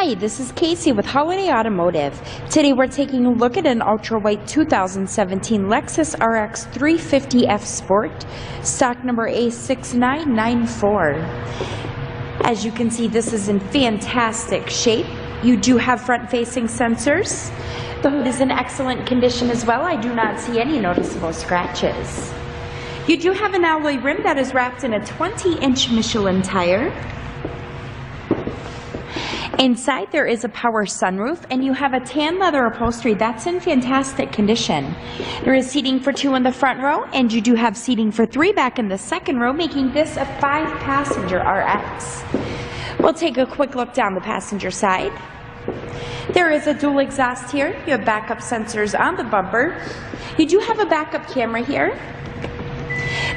Hi, this is Casey with Holiday Automotive. Today we're taking a look at an ultra-white 2017 Lexus RX 350F Sport, stock number A6994. As you can see, this is in fantastic shape. You do have front-facing sensors. The hood is in excellent condition as well. I do not see any noticeable scratches. You do have an alloy rim that is wrapped in a 20-inch Michelin tire. Inside there is a power sunroof, and you have a tan leather upholstery that's in fantastic condition. There is seating for 2 in the front row, and you do have seating for 3 back in the second row, making this a 5-passenger RX. We'll take a quick look down the passenger side. There is a dual exhaust here. You have backup sensors on the bumper. You do have a backup camera here.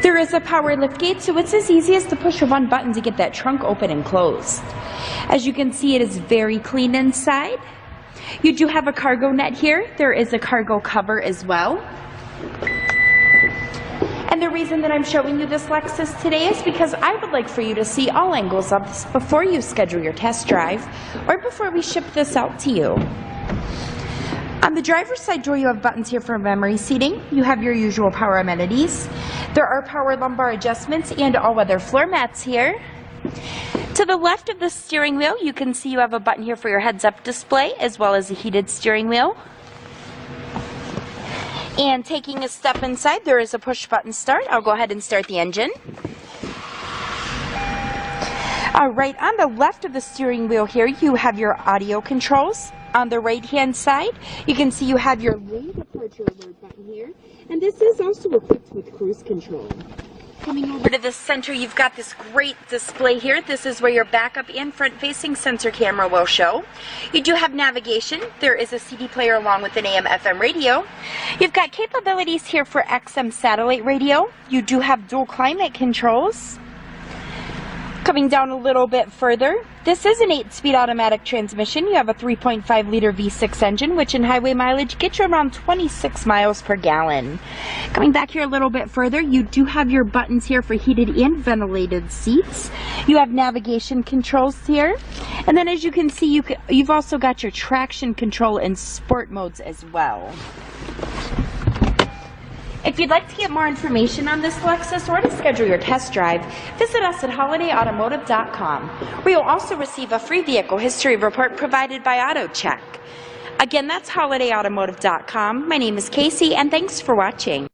There is a power liftgate, so it's as easy as to push one button to get that trunk open and closed. As you can see, it is very clean inside. You do have a cargo net here. There is a cargo cover as well. And the reason that I'm showing you this Lexus today is because I would like for you to see all angles of this before you schedule your test drive or before we ship this out to you. On the driver's side door, you have buttons here for memory seating. You have your usual power amenities. There are power lumbar adjustments and all-weather floor mats here. To the left of the steering wheel, you can see you have a button here for your heads-up display as well as a heated steering wheel. And taking a step inside, there is a push-button start. I'll go ahead and start the engine. All right, on the left of the steering wheel here, you have your audio controls. On the right-hand side, you can see you have your lane departure alert button here. And this is also equipped with cruise control. Coming over to the center, you've got this great display here. This is where your backup and front-facing sensor camera will show. You do have navigation. There is a CD player along with an AM/FM radio. You've got capabilities here for XM satellite radio. You do have dual climate controls. Coming down a little bit further, this is an 8-speed automatic transmission. You have a 3.5-liter V6 engine, which in highway mileage gets you around 26 miles per gallon. Coming back here a little bit further, you do have your buttons here for heated and ventilated seats. You have navigation controls here. And then as you can see, you've also got your traction control in sport modes as well. If you'd like to get more information on this Lexus or to schedule your test drive, visit us at holidayautomotive.com, where you'll also receive a free vehicle history report provided by AutoCheck. Again, that's holidayautomotive.com. My name is Casey, and thanks for watching.